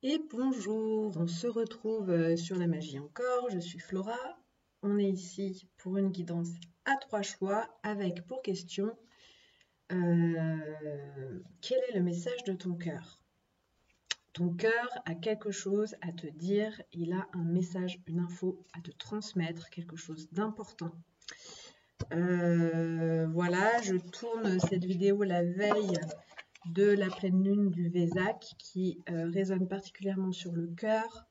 Et bonjour, on se retrouve sur la magie encore, je suis Flora. On est ici pour une guidance à 3 choix avec pour question quel est le message de ton cœur? Ton cœur a quelque chose à te dire, il a un message, une info à te transmettre, quelque chose d'important. Voilà, je tourne cette vidéo la veille de la pleine lune du Vésac qui résonne particulièrement sur le cœur.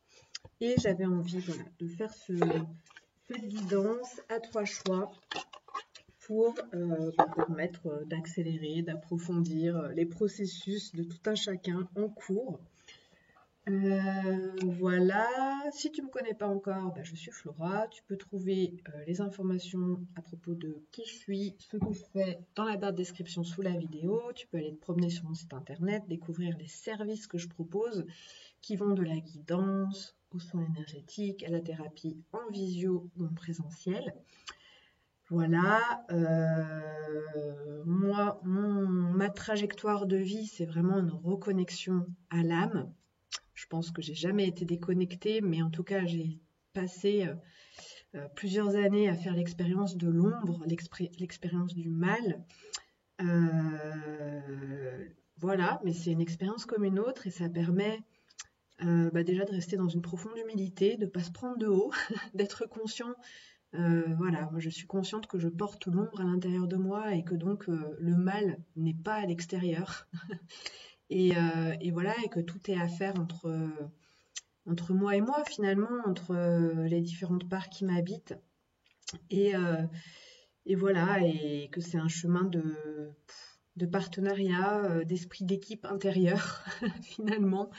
Et j'avais envie de faire cette guidance à 3 choix pour permettre d'accélérer, d'approfondir les processus de tout un chacun en cours. Voilà, si tu ne me connais pas encore, je suis Flora. Tu peux trouver les informations à propos de qui je suis, ce que je fais dans la barre de description sous la vidéo. Tu peux aller te promener sur mon site internet, découvrir les services que je propose qui vont de la guidance au soin énergétique, à la thérapie en visio ou en présentiel. Voilà, moi, ma trajectoire de vie, c'est vraiment une reconnexion à l'âme. Je pense que j'ai jamais été déconnectée, mais en tout cas, j'ai passé plusieurs années à faire l'expérience de l'ombre, l'expérience du mal. Voilà, mais c'est une expérience comme une autre et ça permet déjà de rester dans une profonde humilité, de ne pas se prendre de haut, d'être conscient. Voilà, moi je suis consciente que je porte l'ombre à l'intérieur de moi et que donc le mal n'est pas à l'extérieur. Et voilà, et que tout est à faire entre moi et moi finalement, entre les différentes parts qui m'habitent. Et voilà, et que c'est un chemin de partenariat, d'esprit d'équipe intérieur finalement.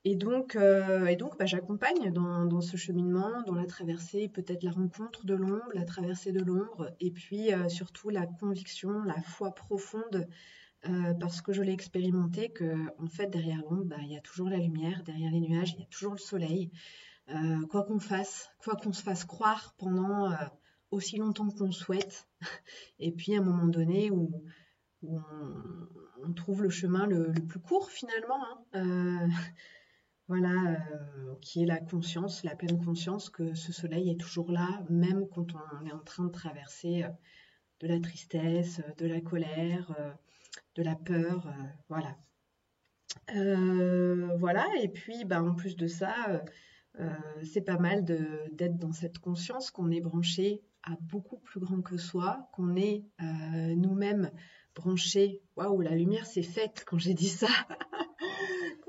Et donc j'accompagne dans ce cheminement, dans la traversée, peut-être la rencontre de l'ombre, la traversée de l'ombre, et puis surtout la conviction, la foi profonde, parce que je l'ai expérimenté, que en fait derrière l'ombre, il y a toujours la lumière, derrière les nuages, il y a toujours le soleil. Quoi qu'on fasse, quoi qu'on se fasse croire pendant aussi longtemps qu'on le souhaite, et puis à un moment donné où on trouve le chemin le plus court finalement, hein, voilà, qui est la conscience, la pleine conscience que ce soleil est toujours là, même quand on est en train de traverser de la tristesse, de la colère, de la peur, voilà. Voilà, et puis en plus de ça, c'est pas mal d'être dans cette conscience qu'on est branché à beaucoup plus grand que soi, qu'on est nous-mêmes branchés. Waouh, la lumière s'est faite quand j'ai dit ça.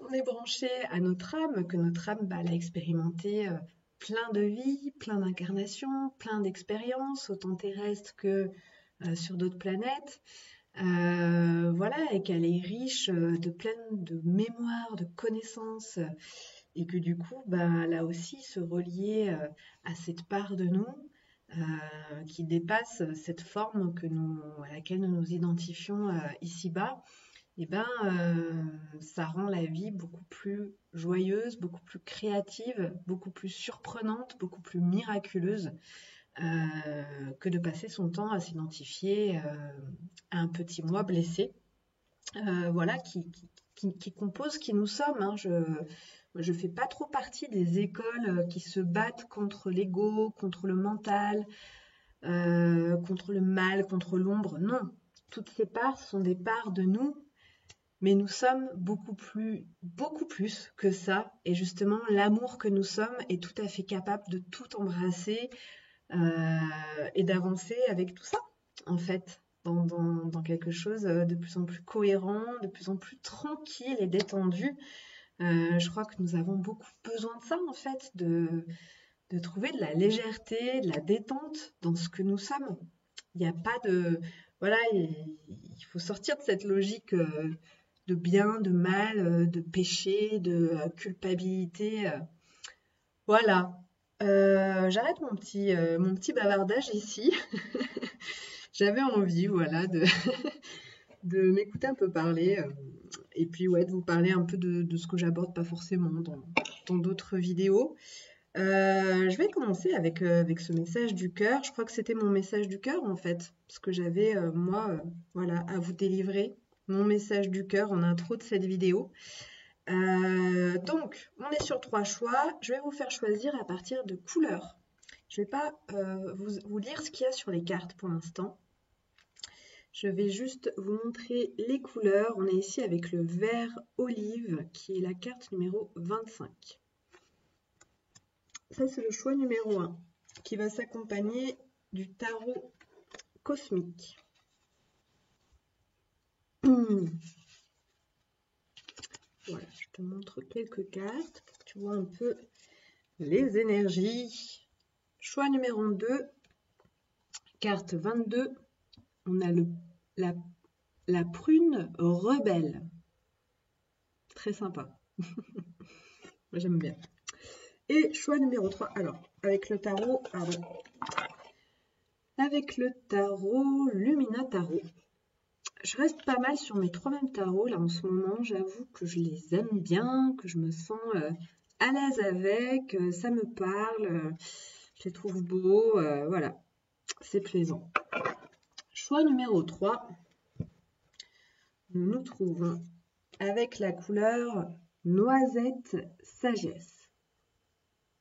On est branché à notre âme, que notre âme, elle a expérimenté plein de vies, plein d'incarnations, plein d'expériences, autant terrestres que sur d'autres planètes. Voilà, et qu'elle est riche de plein de mémoires, de connaissances, et que du coup, elle a aussi se relier à cette part de nous qui dépasse cette forme à laquelle nous nous identifions ici-bas. Et ça rend la vie beaucoup plus joyeuse, beaucoup plus créative, beaucoup plus surprenante, beaucoup plus miraculeuse que de passer son temps à s'identifier à un petit moi blessé, voilà, qui compose qui nous sommes. Hein. Je fais pas trop partie des écoles qui se battent contre l'ego, contre le mental, contre le mal, contre l'ombre. Non, toutes ces parts sont des parts de nous. Mais nous sommes beaucoup plus que ça. Et justement, l'amour que nous sommes est tout à fait capable de tout embrasser et d'avancer avec tout ça, en fait, dans quelque chose de plus en plus cohérent, de plus en plus tranquille et détendu. Je crois que nous avons beaucoup besoin de ça, en fait, de trouver de la légèreté, de la détente dans ce que nous sommes. Il n'y a pas de... Voilà, il faut sortir de cette logique de bien, de mal, de péché, de culpabilité. Voilà. J'arrête mon petit bavardage ici. J'avais envie, voilà, de m'écouter un peu parler. Et puis, ouais, de vous parler un peu de ce que j'aborde pas forcément dans d'autres vidéos. Je vais commencer avec ce message du cœur. Je crois que c'était mon message du cœur, en fait. Parce que j'avais, moi, voilà, à vous délivrer mon message du cœur en intro de cette vidéo. Donc, on est sur 3 choix. Je vais vous faire choisir à partir de couleurs. Je ne vais pas vous lire ce qu'il y a sur les cartes pour l'instant. Je vais juste vous montrer les couleurs. On est ici avec le vert olive qui est la carte numéro 25. Ça, c'est le choix numéro 1 qui va s'accompagner du tarot cosmique. Voilà, je te montre quelques cartes pour que tu vois un peu les énergies. Choix numéro 2, carte 22, on a la prune rebelle. Très sympa. Moi, j'aime bien. Et choix numéro 3, alors, avec le tarot, pardon. Avec le tarot Lumina Tarot. Je reste pas mal sur mes 3 mêmes tarots là en ce moment. J'avoue que je les aime bien, que je me sens à l'aise avec, ça me parle, je les trouve beaux, voilà, c'est plaisant. Choix numéro 3, nous nous trouvons avec la couleur Noisette Sagesse.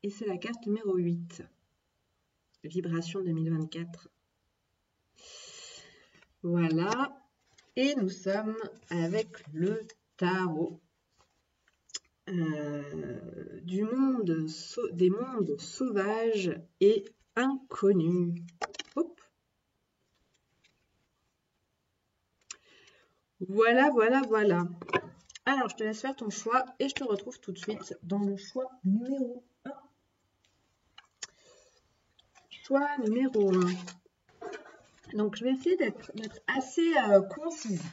Et c'est la carte numéro 8, Vibration 2024. Voilà. Et nous sommes avec le tarot des mondes sauvages et inconnus. Hop. Voilà, voilà, voilà. Alors, je te laisse faire ton choix et je te retrouve tout de suite dans le choix numéro 1. Choix numéro 1. Donc, je vais essayer d'être assez concise.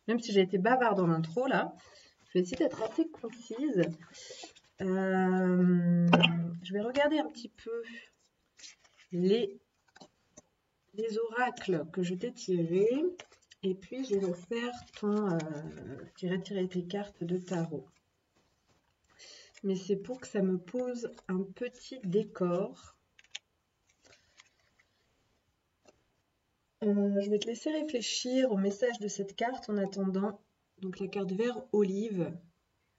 Même si j'ai été bavarde dans l'intro, là. Je vais essayer d'être assez concise. Je vais regarder un petit peu les oracles que je t'ai tirés. Et puis, je vais refaire tirer tes cartes de tarot. Mais c'est pour que ça me pose un petit décor. Je vais te laisser réfléchir au message de cette carte en attendant. Donc la carte vert olive.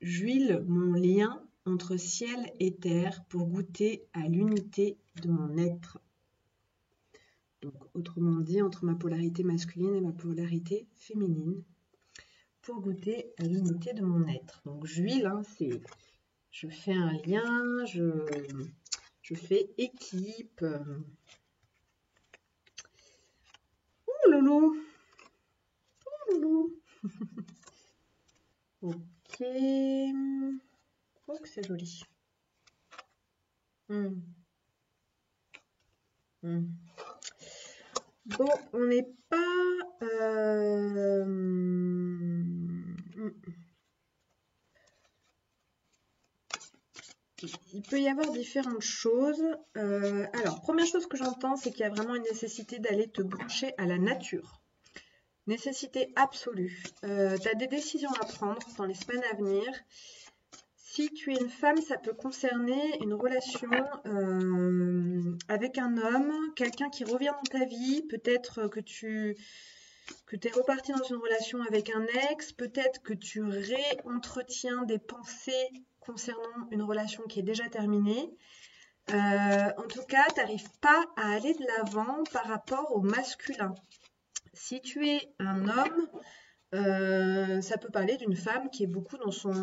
J'huile mon lien entre ciel et terre pour goûter à l'unité de mon être. Donc autrement dit, entre ma polarité masculine et ma polarité féminine. Pour goûter à l'unité de mon être. Donc j'huile, hein, c'est... Je fais un lien, je fais équipe. Ouh loulou. Ouh loulou. Ok. Oh que c'est joli. Bon, on n'est pas... Il peut y avoir différentes choses. Alors, première chose que j'entends, c'est qu'il y a vraiment une nécessité d'aller te brancher à la nature. Nécessité absolue. Tu as des décisions à prendre dans les semaines à venir. Si tu es une femme, ça peut concerner une relation avec un homme, quelqu'un qui revient dans ta vie. Peut-être que tu es reparti dans une relation avec un ex. Peut-être que tu réentretiens des pensées concernant une relation qui est déjà terminée. En tout cas, tu n'arrives pas à aller de l'avant par rapport au masculin. Si tu es un homme, ça peut parler d'une femme qui est beaucoup dans son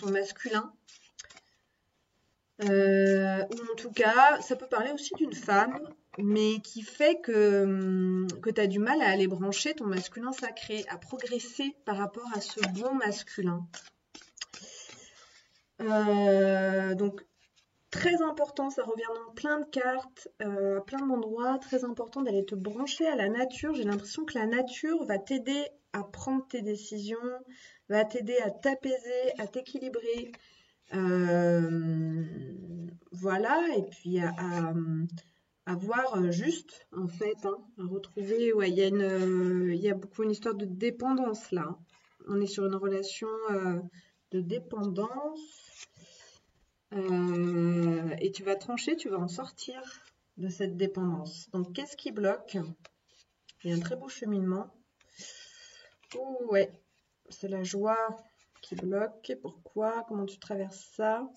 masculin. Ou en tout cas, ça peut parler aussi d'une femme, mais qui fait que tu as du mal à aller brancher ton masculin sacré, à progresser par rapport à ce bon masculin. Donc, très important, ça revient dans plein de cartes, plein d'endroits, très important d'aller te brancher à la nature. J'ai l'impression que la nature va t'aider à prendre tes décisions, va t'aider à t'apaiser, à t'équilibrer. Voilà, et puis à voir juste, en fait, hein, à retrouver, ouais, il y a beaucoup une histoire de dépendance là. On est sur une relation de dépendance. Et tu vas trancher, tu vas en sortir de cette dépendance. Donc, qu'est-ce qui bloque? Il y a un très beau cheminement. Oh, ouais, c'est la joie qui bloque? Pourquoi? Comment tu traverses ça?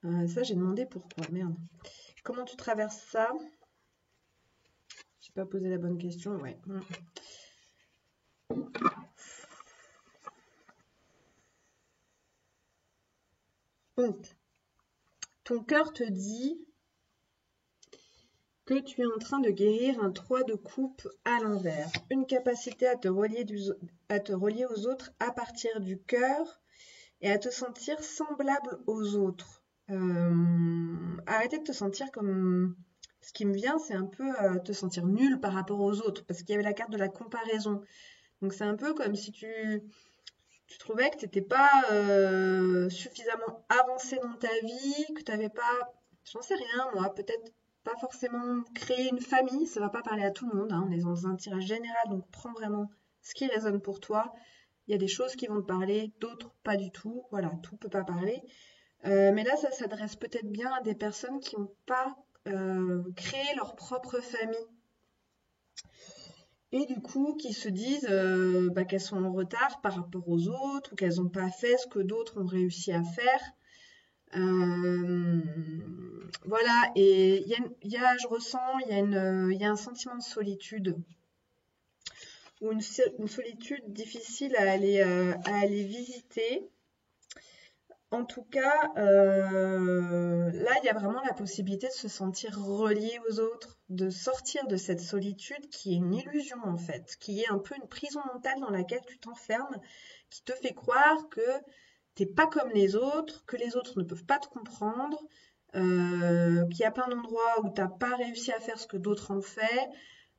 Ça, j'ai demandé pourquoi. Merde. Comment tu traverses ça? J'ai pas posé la bonne question. Ouais. Donc, ton cœur te dit que tu es en train de guérir un 3 de coupe à l'envers. Une capacité à te relier aux autres à partir du cœur et à te sentir semblable aux autres. Arrêtez de te sentir comme... Ce qui me vient, c'est un peu te sentir nul par rapport aux autres, parce qu'il y avait la carte de la comparaison. Donc c'est un peu comme si tu trouvais que tu n'étais pas suffisamment avancé dans ta vie, que tu n'avais pas, j'en sais rien moi, peut-être pas forcément créer une famille, ça va pas parler à tout le monde, hein, on est dans un tirage général, donc prends vraiment ce qui résonne pour toi. Il y a des choses qui vont te parler, d'autres pas du tout, voilà, tout peut pas parler. Mais là, ça s'adresse peut-être bien à des personnes qui n'ont pas créé leur propre famille. Et du coup, qui se disent qu'elles sont en retard par rapport aux autres ou qu'elles n'ont pas fait ce que d'autres ont réussi à faire. Voilà, et je ressens, il y a un sentiment de solitude ou une solitude difficile à aller visiter. En tout cas, là, il y a vraiment la possibilité de se sentir relié aux autres, de sortir de cette solitude qui est une illusion en fait, qui est un peu une prison mentale dans laquelle tu t'enfermes, qui te fait croire que t'es pas comme les autres, que les autres ne peuvent pas te comprendre, qu'il y a plein d'endroits où t'as pas réussi à faire ce que d'autres ont fait.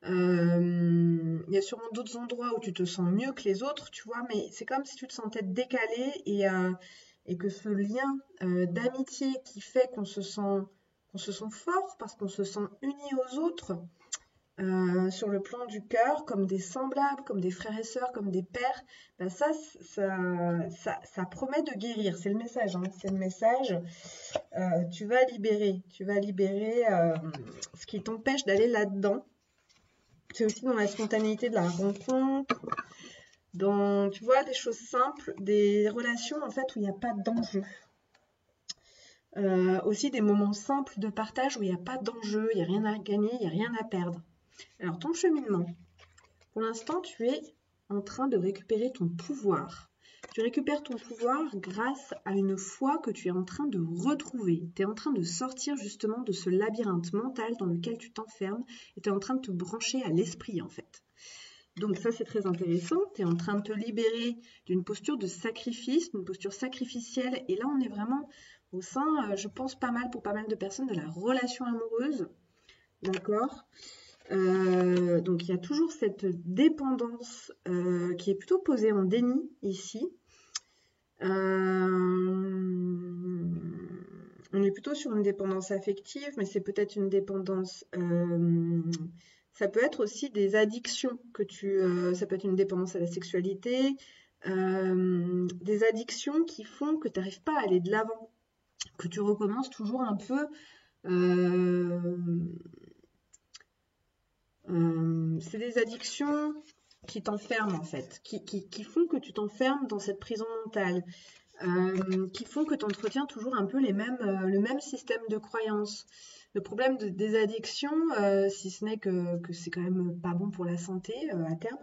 Il y a sûrement d'autres endroits où tu te sens mieux que les autres, tu vois, mais c'est comme si tu te sentais décalé et que ce lien d'amitié qui fait qu'on se sent fort parce qu'on se sent unis aux autres sur le plan du cœur, comme des semblables, comme des frères et sœurs, comme des pères, ben ça promet de guérir. C'est le message, hein, c'est le message. Tu vas libérer ce qui t'empêche d'aller là-dedans. C'est aussi dans la spontanéité de la rencontre, dans, tu vois, des choses simples, des relations en fait où il n'y a pas d'enjeu. Aussi des moments simples de partage où il n'y a pas d'enjeu, il n'y a rien à gagner, il n'y a rien à perdre. Alors ton cheminement, pour l'instant tu es en train de récupérer ton pouvoir. Tu récupères ton pouvoir grâce à une foi que tu es en train de retrouver. Tu es en train de sortir justement de ce labyrinthe mental dans lequel tu t'enfermes et tu es en train de te brancher à l'esprit en fait. Donc ça c'est très intéressant, tu es en train de te libérer d'une posture de sacrifice, d'une posture sacrificielle et là on est vraiment au sein, je pense pour pas mal de personnes, de la relation amoureuse, d'accord. Donc il y a toujours cette dépendance qui est plutôt posée en déni ici. On est plutôt sur une dépendance affective, mais c'est peut-être une dépendance... ça peut être aussi des addictions ça peut être une dépendance à la sexualité, des addictions qui font que tu n'arrives pas à aller de l'avant, que tu recommences toujours un peu. C'est des addictions qui t'enferment en fait, qui font que tu t'enfermes dans cette prison mentale, qui font que tu entretiens toujours un peu le même système de croyances. Le problème des addictions, si ce n'est que c'est quand même pas bon pour la santé à terme,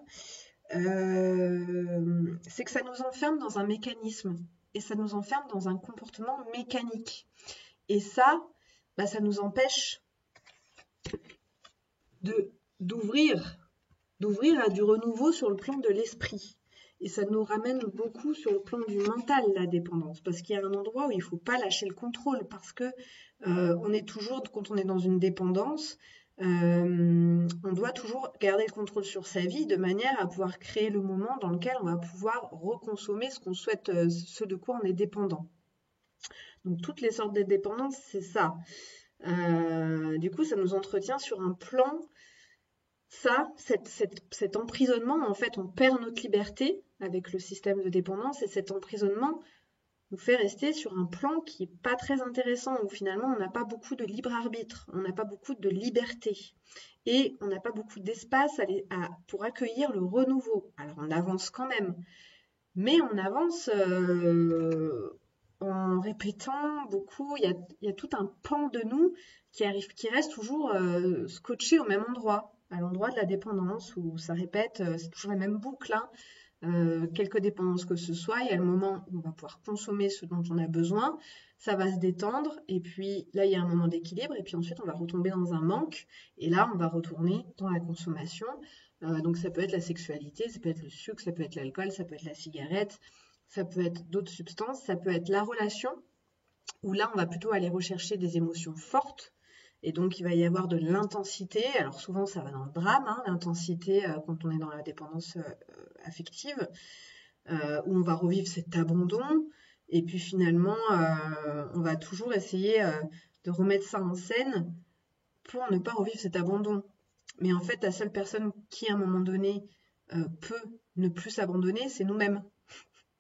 c'est que ça nous enferme dans un mécanisme et ça nous enferme dans un comportement mécanique. Et ça, ça nous empêche d'ouvrir à du renouveau sur le plan de l'esprit. Et ça nous ramène beaucoup sur le plan du mental, la dépendance, parce qu'il y a un endroit où il ne faut pas lâcher le contrôle, parce que on est toujours, quand on est dans une dépendance, on doit toujours garder le contrôle sur sa vie de manière à pouvoir créer le moment dans lequel on va pouvoir reconsommer ce qu'on souhaite, ce de quoi on est dépendant. Donc toutes les sortes de dépendances, c'est ça. Du coup, ça nous entretient sur un plan. Ça, cet emprisonnement, en fait, on perd notre liberté avec le système de dépendance et cet emprisonnement nous fait rester sur un plan qui n'est pas très intéressant, où finalement on n'a pas beaucoup de libre arbitre, on n'a pas beaucoup de liberté et on n'a pas beaucoup d'espace pour accueillir le renouveau. Alors on avance quand même, Mais on avance en répétant beaucoup. Il y a tout un pan de nous qui reste toujours scotché au même endroit, à l'endroit de la dépendance, où ça répète, c'est toujours la même boucle, hein. Quelque dépendance que ce soit, il y a le moment où on va pouvoir consommer ce dont on a besoin, ça va se détendre, et puis là, il y a un moment d'équilibre, et puis ensuite, on va retomber dans un manque, et là, on va retourner dans la consommation. Donc, ça peut être la sexualité, ça peut être le sucre, ça peut être l'alcool, ça peut être la cigarette, ça peut être d'autres substances, ça peut être la relation, où là, on va plutôt aller rechercher des émotions fortes, et donc, il va y avoir de l'intensité. Alors, souvent, ça va dans le drame, hein, l'intensité quand on est dans la dépendance affective, où on va revivre cet abandon. Et puis, finalement, on va toujours essayer de remettre ça en scène pour ne pas revivre cet abandon. Mais en fait, la seule personne qui, à un moment donné, peut ne plus s'abandonner, c'est nous-mêmes.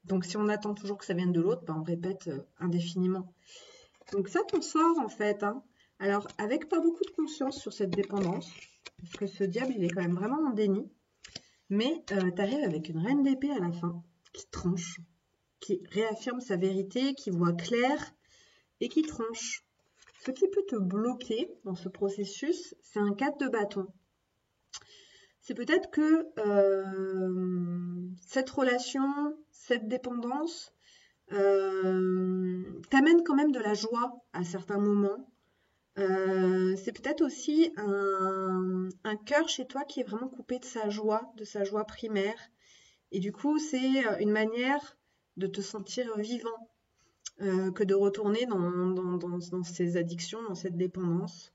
Donc, si on attend toujours que ça vienne de l'autre, ben, on répète indéfiniment. Donc ça, t'en sors en fait, hein. Alors, avec pas beaucoup de conscience sur cette dépendance, parce que ce diable, il est quand même vraiment en déni, mais t'arrives avec une reine d'épée à la fin, qui tranche, qui réaffirme sa vérité, qui voit clair et qui tranche. Ce qui peut te bloquer dans ce processus, c'est un 4 de bâton. C'est peut-être que cette relation, cette dépendance, t'amène quand même de la joie à certains moments. C'est peut-être aussi un cœur chez toi qui est vraiment coupé de sa joie primaire. Et du coup, c'est une manière de te sentir vivant que de retourner dans ces addictions, dans cette dépendance.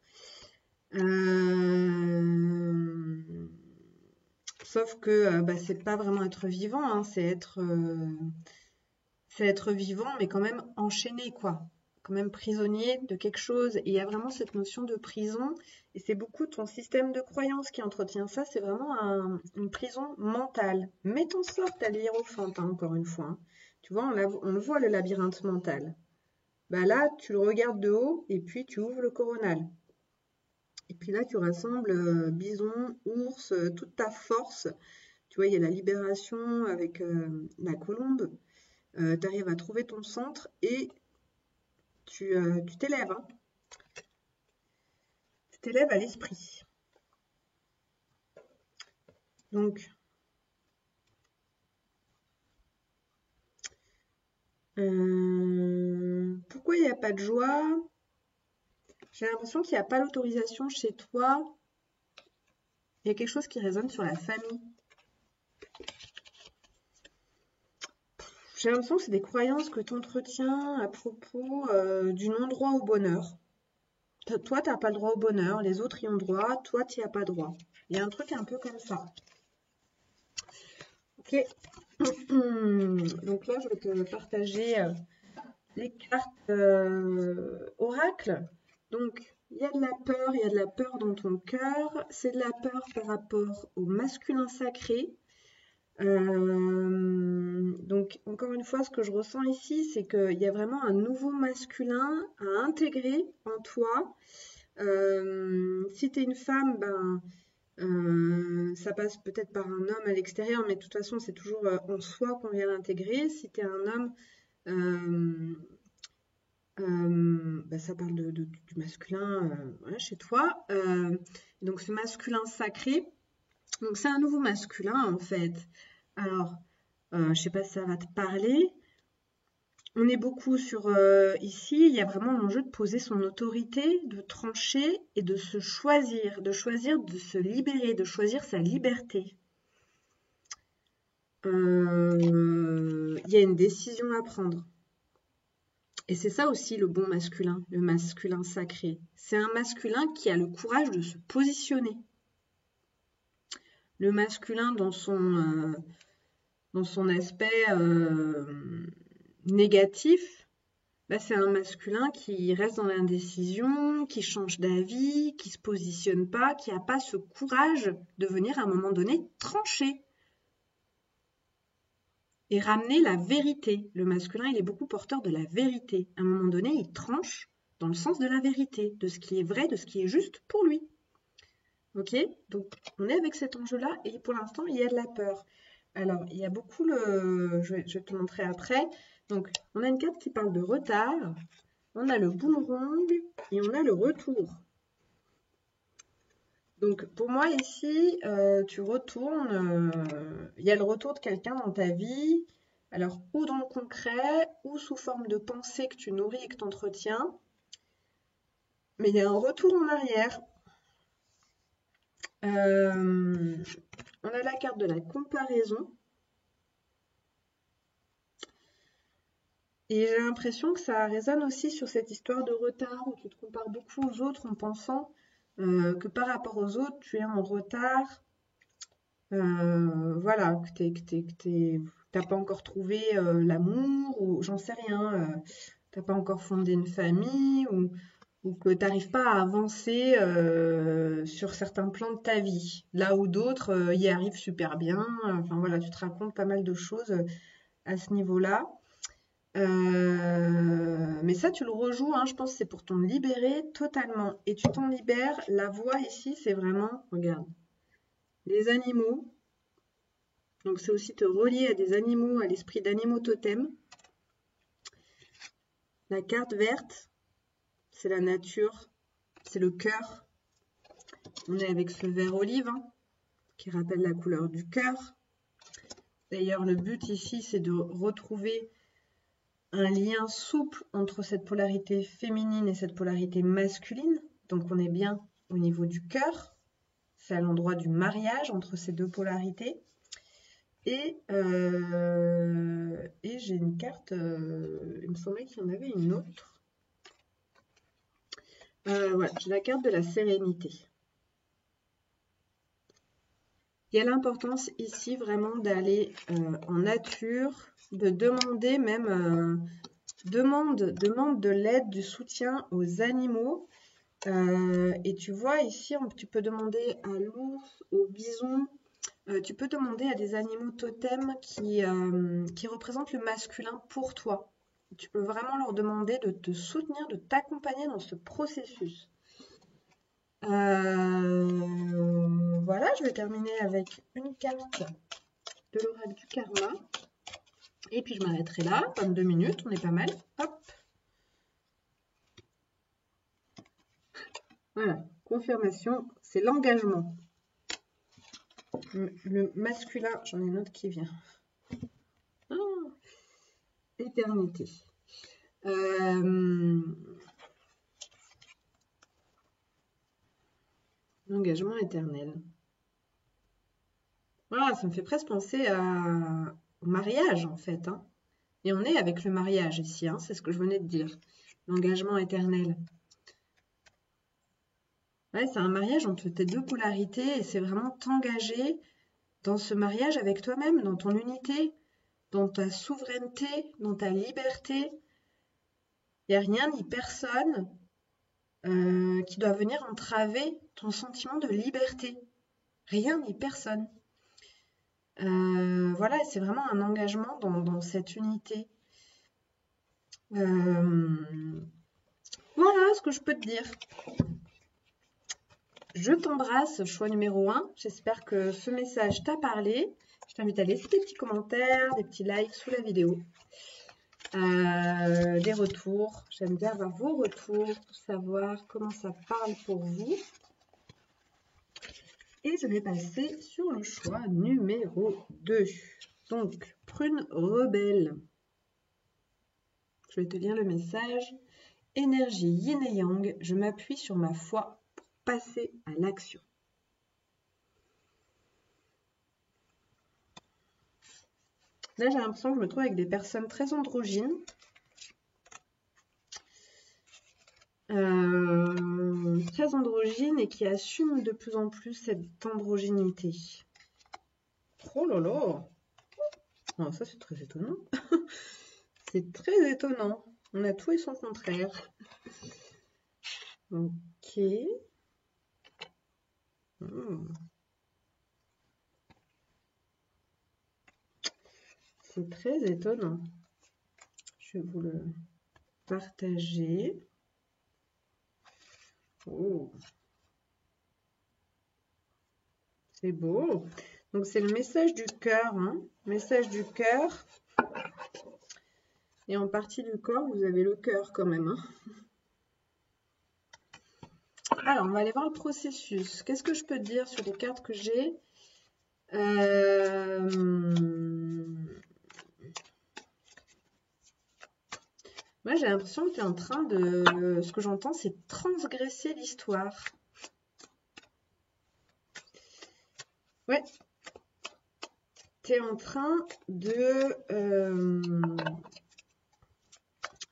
Sauf que c'est pas vraiment être vivant, hein, c'est être vivant, mais quand même enchaîné, quoi. Quand même prisonnier de quelque chose. Et il y a vraiment cette notion de prison. Et c'est beaucoup ton système de croyance qui entretient ça. C'est vraiment une prison mentale. Mais t'en sors, t'as l'hiérophante, hein, encore une fois, hein. Tu vois, on le voit, le labyrinthe mental. Bah là, tu le regardes de haut et puis tu ouvres le coronal. Et puis là, tu rassembles bison, ours, toute ta force. Tu vois, il y a la libération avec la colombe. Tu arrives à trouver ton centre et tu t'élèves, hein. Tu t'élèves à l'esprit. Donc, pourquoi il n'y a pas de joie? J'ai l'impression qu'il n'y a pas l'autorisation chez toi. Il y a quelque chose qui résonne sur la famille. J'ai l'impression que c'est des croyances que tu entretiens à propos du non-droit au bonheur. Toi, tu n'as pas le droit au bonheur, les autres y ont droit, toi, tu n'y as pas droit. Il y a un truc un peu comme ça. Ok. Donc là, je vais te partager les cartes oracle. Donc, il y a de la peur dans ton cœur. C'est de la peur par rapport au masculin sacré. Donc, encore une fois, ce que je ressens ici, c'est qu'il y a vraiment un nouveau masculin à intégrer en toi. Si tu es une femme, ça passe peut-être par un homme à l'extérieur, mais de toute façon, c'est toujours en soi qu'on vient l'intégrer. Si tu es un homme, ça parle du masculin voilà, chez toi. Donc, ce masculin sacré, donc c'est un nouveau masculin en fait. Alors, je sais pas si ça va te parler. On est beaucoup sur ici, il y a vraiment l'enjeu de poser son autorité, de trancher et de se choisir, de se libérer, de choisir sa liberté. Il y a une décision à prendre. Et c'est ça aussi le bon masculin, le masculin sacré. C'est un masculin qui a le courage de se positionner. Le masculin dans son aspect négatif, c'est un masculin qui reste dans l'indécision, qui change d'avis, qui se positionne pas, qui n'a pas ce courage de venir à un moment donné trancher et ramener la vérité. Le masculin, il est beaucoup porteur de la vérité. À un moment donné, il tranche dans le sens de la vérité, de ce qui est vrai, de ce qui est juste pour lui. Ok? Donc, on est avec cet enjeu-là et pour l'instant, il y a de la peur. Alors, il y a beaucoup je vais te montrer après. Donc, on a une carte qui parle de retard, on a le boomerang et on a le retour. Donc, pour moi, ici, tu retournes, il y a le retour de quelqu'un dans ta vie, alors ou dans le concret, ou sous forme de pensée que tu nourris et que tu entretiens, mais il y a un retour en arrière. On a la carte de la comparaison. Et j'ai l'impression que ça résonne aussi sur cette histoire de retard où tu te compares beaucoup aux autres en pensant que par rapport aux autres, tu es en retard. Voilà, que t'as pas encore trouvé l'amour ou j'en sais rien. T'as pas encore fondé une famille ou que t'arrives pas à avancer sur certains plans de ta vie. Là où d'autres y arrivent super bien. Enfin voilà, tu te racontes pas mal de choses à ce niveau-là. Mais ça, tu le rejoues, hein, je pense que c'est pour t'en libérer totalement. Et tu t'en libères. La voix ici, c'est vraiment, regarde, les animaux. Donc c'est aussi te relier à des animaux, à l'esprit d'animaux totems. La carte verte, c'est la nature, c'est le cœur. On est avec ce vert olive, hein, qui rappelle la couleur du cœur. D'ailleurs, le but ici, c'est de retrouver un lien souple entre cette polarité féminine et cette polarité masculine. Donc on est bien au niveau du cœur. C'est à l'endroit du mariage entre ces deux polarités. Et j'ai une carte, il me semblait qu'il y en avait une autre. Voilà, j'ai la carte de la sérénité. Il y a l'importance ici vraiment d'aller en nature, de demander même, demande de l'aide, du soutien aux animaux. Et tu vois ici, tu peux demander à l'ours, au bison, tu peux demander à des animaux totems qui représentent le masculin pour toi. Tu peux vraiment leur demander de te soutenir, de t'accompagner dans ce processus. Voilà, je vais terminer avec une carte de l'oracle du karma. Et puis je m'arrêterai là, 22 minutes, on est pas mal. Hop. Voilà, confirmation, c'est l'engagement. Le masculin, j'en ai une autre qui vient. Oh, éternité. L'engagement éternel. Voilà, ça me fait presque penser au mariage en fait, hein. Et on est avec le mariage ici, hein, c'est ce que je venais de dire. L'engagement éternel. Ouais, c'est un mariage entre tes deux polarités et c'est vraiment t'engager dans ce mariage avec toi-même, dans ton unité, dans ta souveraineté, dans ta liberté. Il n'y a rien ni personne qui doit venir entraver ton sentiment de liberté. Rien ni personne. Voilà, c'est vraiment un engagement dans cette unité. Voilà ce que je peux te dire. Je t'embrasse, choix numéro 1. J'espère que ce message t'a parlé. Je t'invite à laisser des petits commentaires, des petits likes sous la vidéo. Des retours. J'aime bien avoir vos retours pour savoir comment ça parle pour vous. Et je vais passer sur le choix numéro 2. Donc, prune rebelle. Je vais te lire le message. Énergie yin et yang, je m'appuie sur ma foi pour passer à l'action. Là, j'ai l'impression que je me trouve avec des personnes très androgynes. Très androgynes et qui assument de plus en plus cette androgynité. Oh là là! Oh, ça, c'est très étonnant. C'est très étonnant. On a tout et son contraire. Ok. C'est très étonnant. Je vais vous le partager. Oh. C'est beau. Donc, c'est le message du cœur, hein. Message du cœur. Et en partie du corps, vous avez le cœur quand même, hein. Alors, on va aller voir le processus. Qu'est-ce que je peux te dire sur les cartes que j'ai? Moi, j'ai l'impression que tu es en train de... Ce que j'entends, c'est transgresser l'histoire. Ouais. Tu es en train de...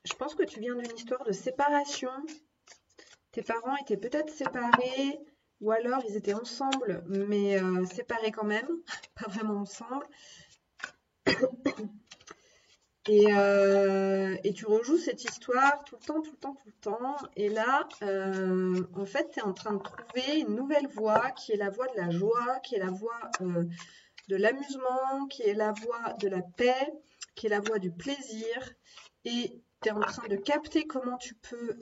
Je pense que tu viens d'une histoire de séparation. Tes parents étaient peut-être séparés, ou alors ils étaient ensemble, mais séparés quand même, pas vraiment ensemble. Et tu rejoues cette histoire tout le temps, tout le temps, tout le temps. Et là, en fait, tu es en train de trouver une nouvelle voie qui est la voie de la joie, qui est la voie de l'amusement, qui est la voie de la paix, qui est la voie du plaisir. Et tu es en train de capter comment tu peux,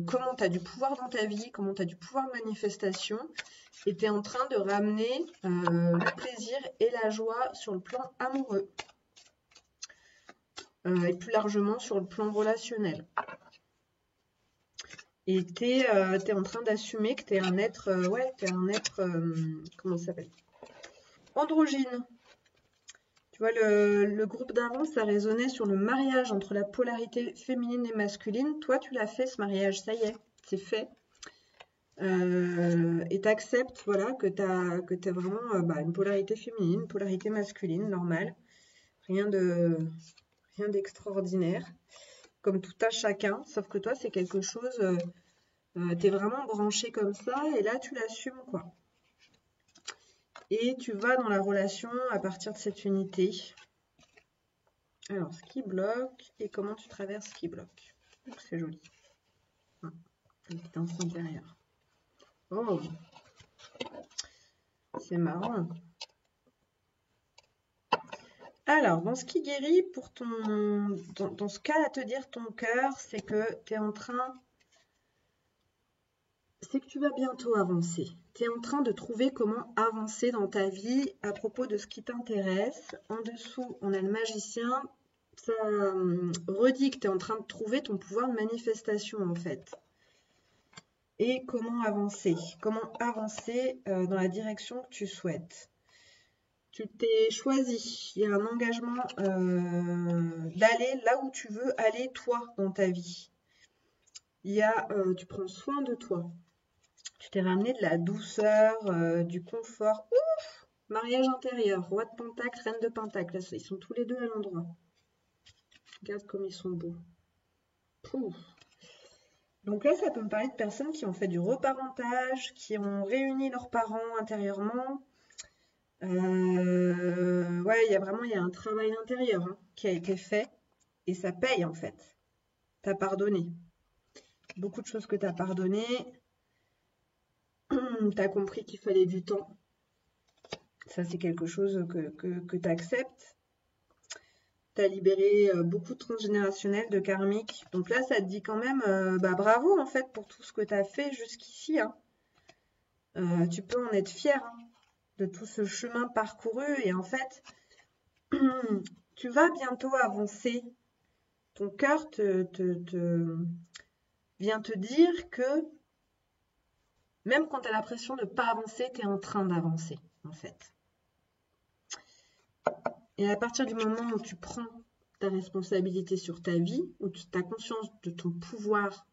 comment tu as du pouvoir dans ta vie, comment tu as du pouvoir de manifestation. Et tu es en train de ramener le plaisir et la joie sur le plan amoureux. Et plus largement sur le plan relationnel. Et tu es en train d'assumer que tu es un être, comment ça s'appelle? Androgyne. Tu vois, le groupe d'avant, ça résonnait sur le mariage entre la polarité féminine et masculine. Toi, tu l'as fait, ce mariage, ça y est, c'est fait. Et tu acceptes, voilà, que tu as vraiment une polarité féminine, une polarité masculine, normale. Rien d'extraordinaire. Comme tout à chacun, sauf que toi, c'est quelque chose, tu es vraiment branché comme ça, et là, tu l'assumes, quoi. Et tu vas dans la relation à partir de cette unité. Alors, ce qui bloque, et comment tu traverses ce qui bloque. C'est joli. Ah, une guidance intérieure. Oh, c'est marrant. Alors, dans ce qui guérit, pour ton, dans ce cas à te dire ton cœur, c'est que tu es en train... C'est que tu vas bientôt avancer. Tu es en train de trouver comment avancer dans ta vie à propos de ce qui t'intéresse. En dessous, on a le magicien. Ça redit que tu es en train de trouver ton pouvoir de manifestation, en fait. Et comment avancer? Comment avancer dans la direction que tu souhaites? Tu t'es choisi. Il y a un engagement d'aller là où tu veux aller, toi, dans ta vie. Tu prends soin de toi. Tu t'es ramené de la douceur, du confort. Ouf! Mariage intérieur, roi de pentacle, reine de pentacle. Ils sont tous les deux à l'endroit. Regarde comme ils sont beaux. Pouf. Donc là, ça peut me parler de personnes qui ont fait du reparentage, qui ont réuni leurs parents intérieurement. Ouais, il y a un travail intérieur qui a été fait. Et ça paye en fait. T'as pardonné. Beaucoup de choses que t'as pardonné. T'as compris qu'il fallait du temps. Ça, c'est quelque chose que tu acceptes. Tu as libéré beaucoup de transgénérationnel, de karmique. Donc là, ça te dit quand même bravo en fait pour tout ce que tu as fait jusqu'ici. Tu peux en être fier de tout ce chemin parcouru. Et en fait, tu vas bientôt avancer. Ton cœur vient te dire que même quand tu as l'impression de ne pas avancer, tu es en train d'avancer en fait. Et à partir du moment où tu prends ta responsabilité sur ta vie, où tu as conscience de ton pouvoir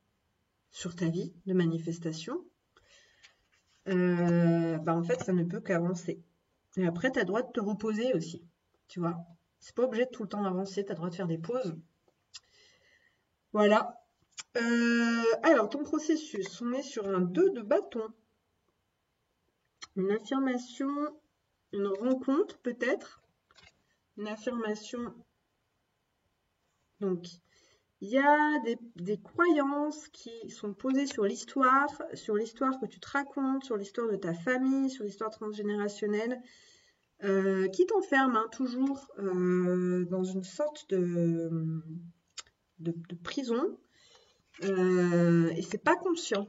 sur ta vie de manifestation, en fait, ça ne peut qu'avancer. Et après, tu as le droit de te reposer aussi, tu vois. C'est pas obligé de tout le temps avancer, tu as le droit de faire des pauses. Voilà. Alors, ton processus, on est sur un 2 de bâton. Une affirmation, une rencontre peut-être. Une affirmation. Donc, il y a des croyances qui sont posées sur l'histoire que tu te racontes, sur l'histoire de ta famille, sur l'histoire transgénérationnelle, qui t'enferment toujours dans une sorte de prison. Et c'est pas conscient.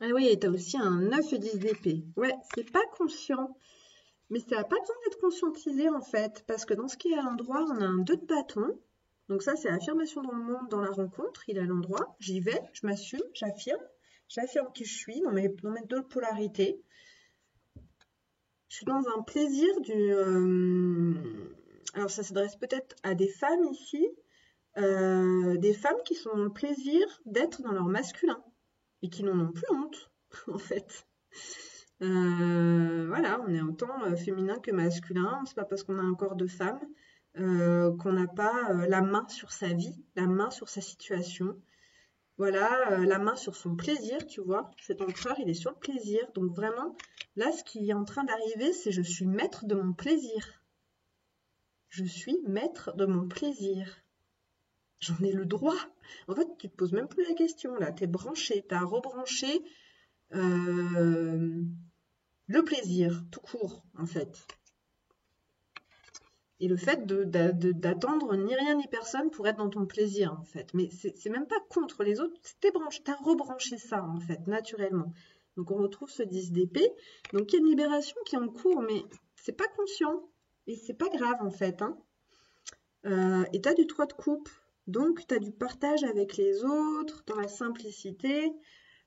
Ah oui, et tu as aussi un 9 et 10 d'épée. Ouais, c'est pas conscient. Mais ça n'a pas besoin d'être conscientisé en fait, parce que dans ce qui est à l'endroit, on a un 2 de bâton. Donc ça, c'est affirmation dans le monde, dans la rencontre. Il est à l'endroit, j'y vais, je m'assume, j'affirme qui je suis dans mes deux polarités. Je suis dans un plaisir alors ça s'adresse peut-être à des femmes ici, des femmes qui sont dans le plaisir d'être dans leur masculin et qui n'en ont plus honte, en fait. Voilà, on est autant féminin que masculin. C'est pas parce qu'on a un corps de femme qu'on n'a pas la main sur sa vie, la main sur sa situation. Voilà, la main sur son plaisir, tu vois. Cet empereur, il est sur le plaisir. Donc vraiment, là, ce qui est en train d'arriver, c'est je suis maître de mon plaisir. Je suis maître de mon plaisir. J'en ai le droit. En fait, tu te poses même plus la question, là. T'es branché, t'as rebranché le plaisir, tout court, en fait. Et le fait d'attendre ni rien ni personne pour être dans ton plaisir, en fait. Mais c'est même pas contre les autres, t'as rebranché ça, en fait, naturellement. Donc on retrouve ce 10 d'épée. Donc il y a une libération qui est en cours, mais c'est pas conscient. Et c'est pas grave, en fait. Hein. Et t'as du 3 de coupe. Donc t'as du partage avec les autres, dans la simplicité.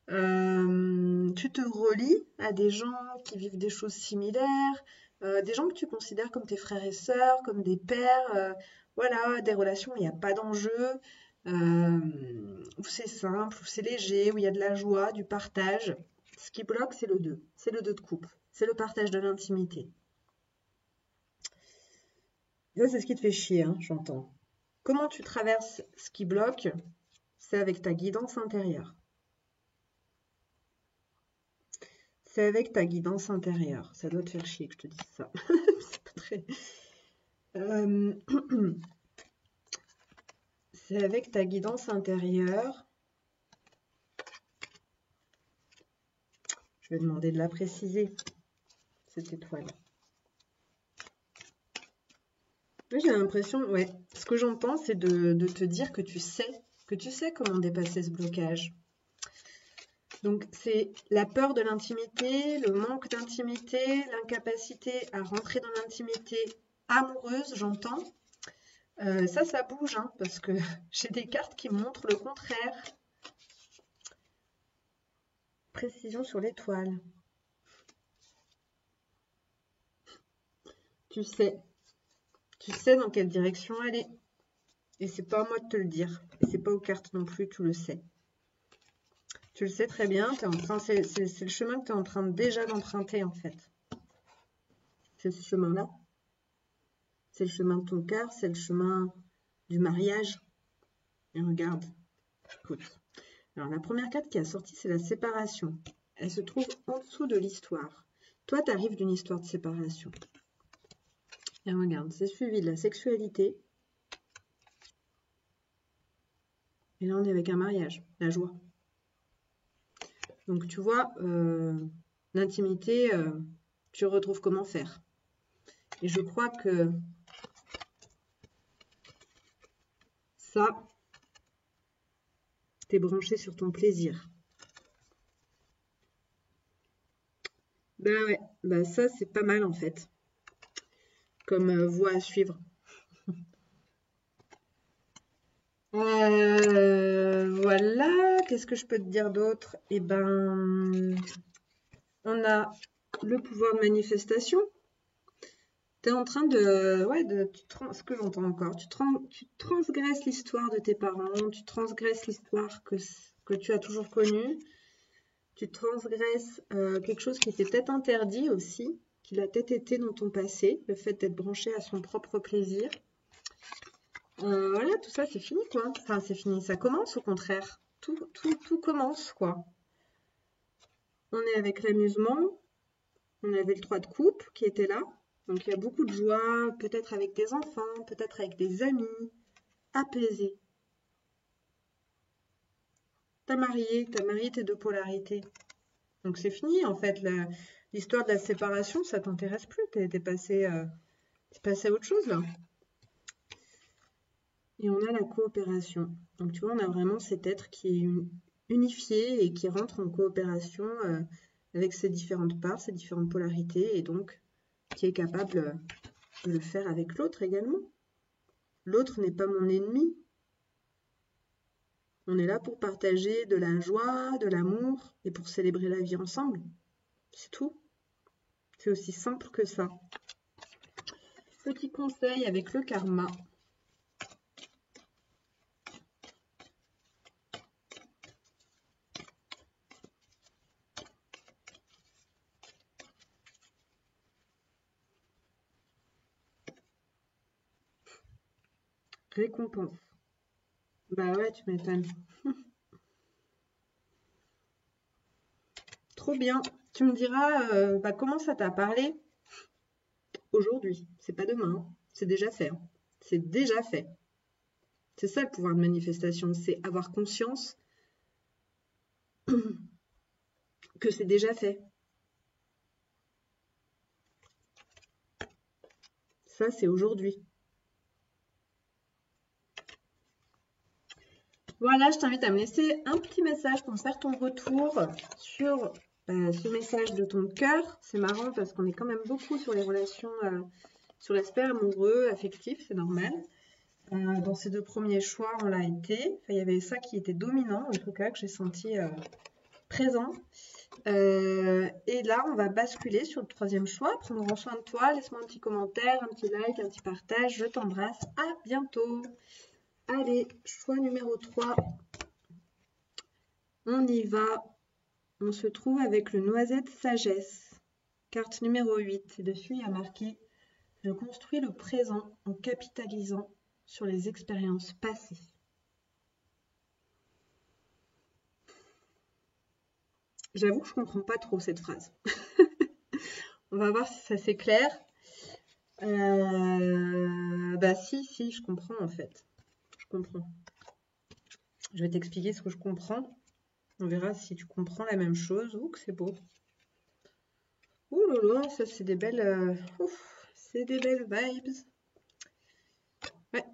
Tu te relis à des gens qui vivent des choses similaires, des gens que tu considères comme tes frères et sœurs, comme des pères, voilà, des relations où il n'y a pas d'enjeu, où c'est simple, où c'est léger, où il y a de la joie, du partage. Ce qui bloque, c'est le 2. C'est le 2 de coupe. C'est le partage de l'intimité. Ça, c'est ce qui te fait chier, hein, j'entends. Comment tu traverses ce qui bloque? C'est avec ta guidance intérieure. C'est avec ta guidance intérieure. Ça doit te faire chier que je te dise ça. C'est pas très... C'est avec ta guidance intérieure. Je vais demander de la préciser, cette étoile. J'ai l'impression, ouais, ce que j'entends, c'est de te dire que tu sais comment dépasser ce blocage. Donc, c'est la peur de l'intimité, le manque d'intimité, l'incapacité à rentrer dans l'intimité amoureuse, j'entends. Ça bouge, hein, parce que j'ai des cartes qui montrent le contraire. Précision sur l'étoile. Tu sais dans quelle direction aller. Et c'est pas à moi de te le dire. Et c'est pas aux cartes non plus, tu le sais. Tu le sais très bien, c'est le chemin que tu es en train déjà d'emprunter en fait. C'est ce chemin-là. C'est le chemin de ton cœur, c'est le chemin du mariage. Et regarde, écoute. Alors la première carte qui a sorti, c'est la séparation. Elle se trouve en dessous de l'histoire. Toi, tu arrives d'une histoire de séparation. Et regarde, c'est suivi de la sexualité. Et là, on est avec un mariage, la joie. Donc, tu vois, l'intimité, tu retrouves comment faire. Et je crois que ça, t'es branché sur ton plaisir. Ben ouais, ben ça, c'est pas mal en fait, comme voie à suivre. Voilà, qu'est-ce que je peux te dire d'autre? Eh ben, on a le pouvoir de manifestation. Tu es en train de... Ouais, ce que j'entends encore, tu transgresses l'histoire de tes parents, tu transgresses l'histoire que tu as toujours connue, tu transgresses quelque chose qui était peut-être interdit aussi, qui a peut-être été dans ton passé, le fait d'être branché à son propre plaisir. Voilà, tout ça, c'est fini, quoi. Enfin, c'est fini, ça commence au contraire. Tout commence, quoi. On est avec l'amusement, on avait le 3 de coupe qui était là. Donc, il y a beaucoup de joie, peut-être avec des enfants, peut-être avec des amis, apaisés. T'as marié tes deux polarités. Donc, c'est fini, en fait. L'histoire de la séparation, ça t'intéresse plus. T'es passé à autre chose, là. Et on a la coopération. Donc, tu vois, on a vraiment cet être qui est unifié et qui rentre en coopération avec ses différentes parts, ses différentes polarités, et donc qui est capable de le faire avec l'autre également. L'autre n'est pas mon ennemi. On est là pour partager de la joie, de l'amour et pour célébrer la vie ensemble. C'est tout. C'est aussi simple que ça. Petit conseil avec le karma. Récompense. Bah ouais, tu m'étonnes. Trop bien. Tu me diras comment ça t'a parlé aujourd'hui. C'est pas demain, hein. C'est déjà fait, hein. C'est déjà fait. C'est ça le pouvoir de manifestation, c'est avoir conscience que c'est déjà fait. Ça, c'est aujourd'hui. Voilà, je t'invite à me laisser un petit message pour me faire ton retour sur ce message de ton cœur. C'est marrant parce qu'on est quand même beaucoup sur les relations, sur l'aspect amoureux, affectif, c'est normal. Dans ces deux premiers choix, on l'a été. Enfin, il y avait ça qui était dominant, en tout cas, que j'ai senti présent. Et là, on va basculer sur le troisième choix. Prends soin de toi. Laisse-moi un petit commentaire, un petit like, un petit partage. Je t'embrasse. À bientôt. Allez, choix numéro 3. On y va. On se trouve avec le noisette sagesse. Carte numéro 8. Et dessus, il y a marqué « Je construis le présent en capitalisant sur les expériences passées ». J'avoue que je comprends pas trop cette phrase. On va voir si ça s'éclaire. Bah si, je comprends en fait. Je comprends. Je vais t'expliquer ce que je comprends. On verra si tu comprends la même chose. Ouh, que c'est beau. Ouh là là, ça c'est des belles... c'est des belles vibes. Ouais.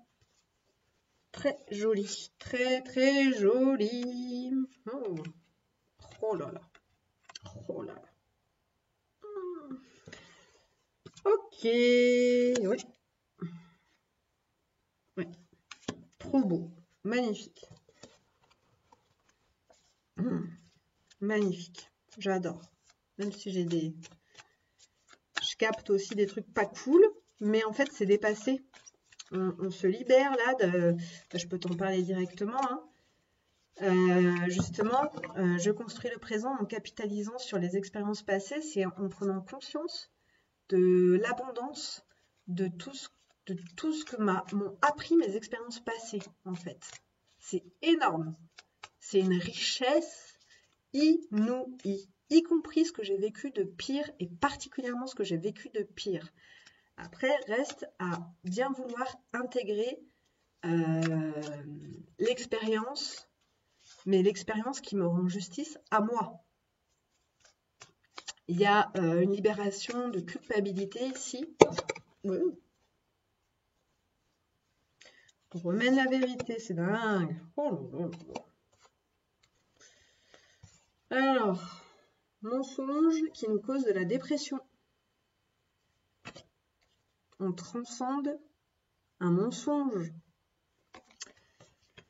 Très joli. Très très joli. Oh, oh là là. Oh là là. Ok. Ouais. Ouais. Trop beau. Magnifique. Magnifique. J'adore. Même si j'ai des... Je capte aussi des trucs pas cool, mais en fait, c'est dépassé. On se libère là de... Je peux t'en parler directement, hein. Justement, je construis le présent en capitalisant sur les expériences passées, c'est en prenant conscience de l'abondance de tout ce que m'ont appris mes expériences passées, en fait. C'est énorme. C'est une richesse inouïe, y compris ce que j'ai vécu de pire et particulièrement ce que j'ai vécu de pire. Après, reste à bien vouloir intégrer l'expérience, mais l'expérience qui me rend justice à moi. Il y a une libération de culpabilité ici. On remène la vérité, c'est dingue. Oh là là. Alors, mensonge qui nous cause de la dépression. On transcende un mensonge.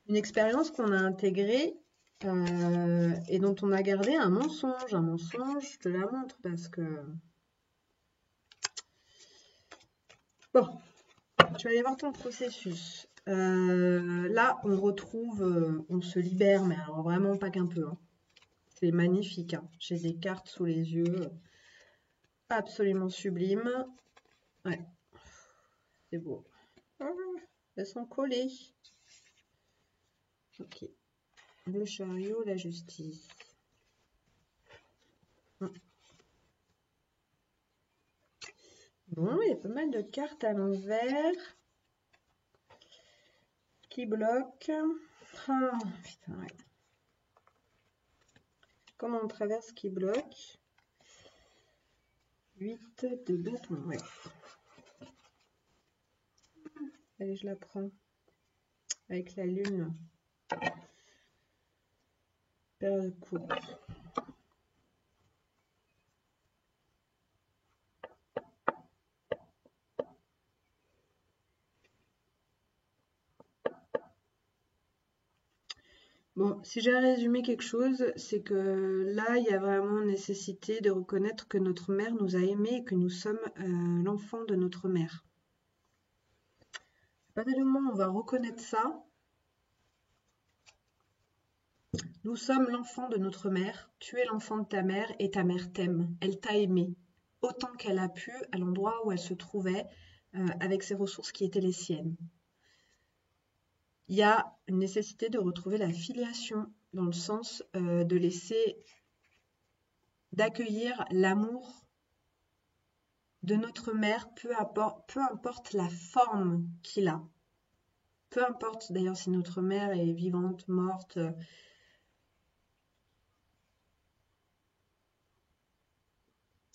Une expérience qu'on a intégrée et dont on a gardé un mensonge. Un mensonge, je te la montre parce que... Bon, tu vas aller voir ton processus. Là, on retrouve, on se libère, mais alors vraiment pas qu'un peu, hein. C'est magnifique, hein. J'ai des cartes sous les yeux, absolument sublimes. Ouais, c'est beau. Ah, elles sont collées. Ok. Le chariot, la justice. Bon, il y a pas mal de cartes à l'envers qui bloquent. Ah, putain, ouais. Comment on traverse qui bloque? 8 de bâton, ouais. Allez, je la prends. Avec la lune. Période courte. Bon, si j'ai à résumer quelque chose, c'est que là, il y a vraiment nécessité de reconnaître que notre mère nous a aimés et que nous sommes l'enfant de notre mère. À partir du moment où on va reconnaître ça, nous sommes l'enfant de notre mère, tu es l'enfant de ta mère et ta mère t'aime. Elle t'a aimé autant qu'elle a pu à l'endroit où elle se trouvait avec ses ressources qui étaient les siennes. Il y a une nécessité de retrouver la filiation dans le sens de laisser, d'accueillir l'amour de notre mère, peu importe la forme qu'il a. Peu importe d'ailleurs si notre mère est vivante, morte.